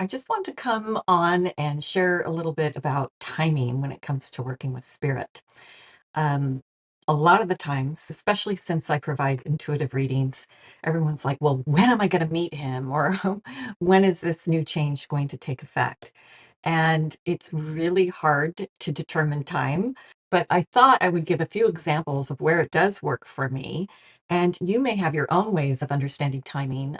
I just wanted to come on and share a little bit about timing when it comes to working with spirit. Um, a lot of the times, especially since I provide intuitive readings, everyone's like, well, when am I going to meet him? Or when is this new change going to take effect? And it's really hard to determine time. But I thought I would give a few examples of where it does work for me. And you may have your own ways of understanding timing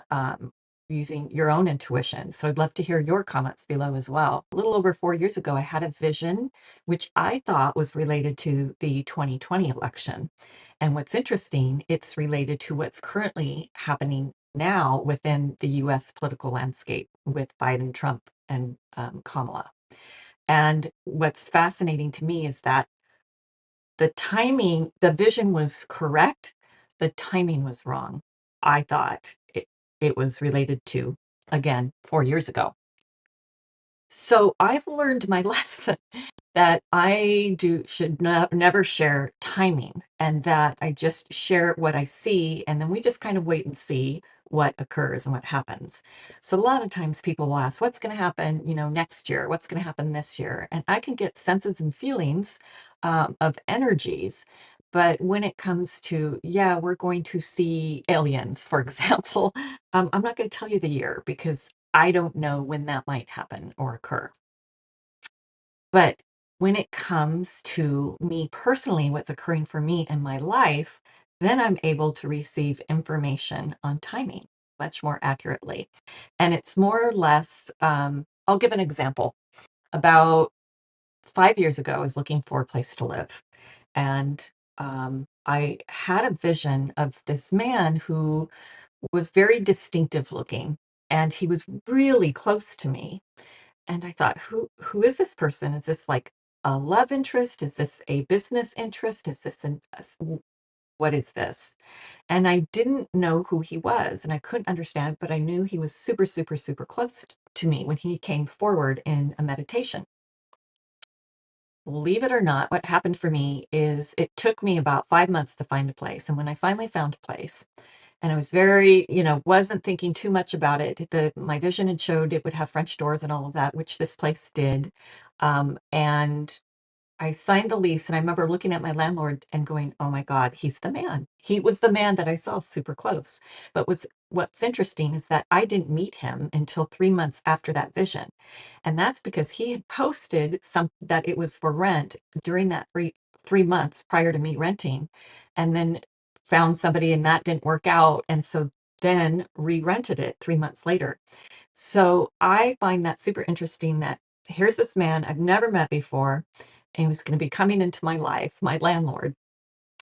using your own intuition. So I'd love to hear your comments below as well. A little over 4 years ago, I had a vision which I thought was related to the 2020 election. And what's interesting, it's related to what's currently happening now within the US political landscape with Biden, Trump, and Kamala. And what's fascinating to me is that the timing, the vision was correct, the timing was wrong. I thought it was related to, again, 4 years ago. So I've learned my lesson that I do should never share timing, and that I just share what I see, and then we just kind of wait and see what occurs and what happens. So a lot of times people will ask, what's going to happen, next year? What's going to happen this year? And I can get senses and feelings of energies. But when it comes to, yeah, we're going to see aliens, for example, I'm not going to tell you the year because I don't know when that might happen or occur. But when it comes to me personally, what's occurring for me in my life, then I'm able to receive information on timing much more accurately. And it's more or less, I'll give an example. About 5 years ago, I was looking for a place to live. And I had a vision of this man who was very distinctive looking. And he was really close to me, and I thought, who is this person? Is this like a love interest? Is this a business interest? Is this what is this? And I didn't know who he was, and I couldn't understand, but I knew he was super, super, super close to me when he came forward in a meditation. Believe it or not, what happened for me is it took me about 5 months to find a place. And when I finally found a place, and I was very, wasn't thinking too much about it. My vision had showed it would have French doors and all of that, which this place did. And I signed the lease, and I remember looking at my landlord and going, "Oh my God, he's the man." He was the man that I saw super close. But what's interesting is that I didn't meet him until 3 months after that vision. And that's because he had posted some that it was for rent during that 3 months prior to me renting, and then found somebody and that didn't work out. And so then re-rented it 3 months later. So I find that super interesting that here's this man I've never met before, and he was going to be coming into my life, my landlord.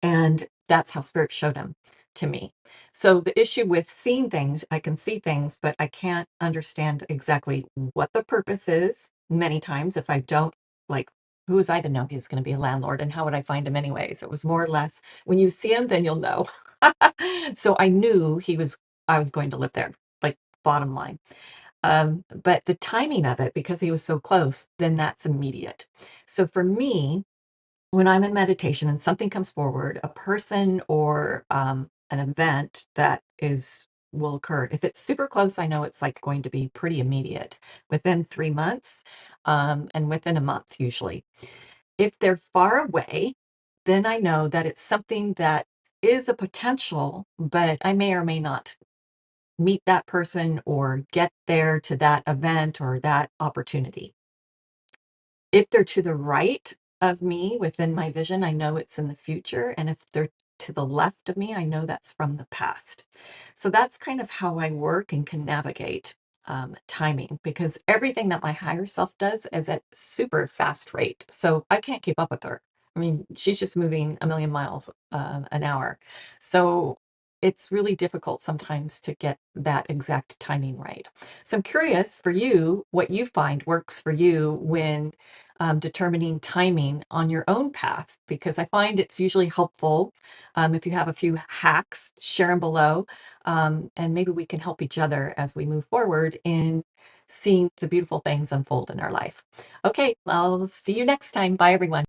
And that's how spirit showed him to me. So the issue with seeing things, I can see things, but I can't understand exactly what the purpose is many times if I don't like. Who was I to know he was going to be a landlord, and how would I find him anyways? It was more or less when you see him, then you'll know. So I knew I was going to live there, like bottom line. But the timing of it, because he was so close, then that's immediate. So for me, when I'm in meditation and something comes forward, a person or an event that is will occur. If it's super close, I know it's like going to be pretty immediate within 3 months, and within a month usually. If they're far away, then I know that it's something that is a potential, but I may or may not meet that person or get there to that event or that opportunity. If they're to the right of me within my vision, I know it's in the future. And if they're to the left of me, I know that's from the past. So that's kind of how I work and can navigate timing, because everything that my higher self does is at super fast rate. So I can't keep up with her. I mean, she's just moving a million miles an hour. So it's really difficult sometimes to get that exact timing right. So I'm curious for you, what you find works for you when determining timing on your own path, because I find it's usually helpful. If you have a few hacks, share them below, and maybe we can help each other as we move forward in seeing the beautiful things unfold in our life. Okay, I'll see you next time. Bye, everyone.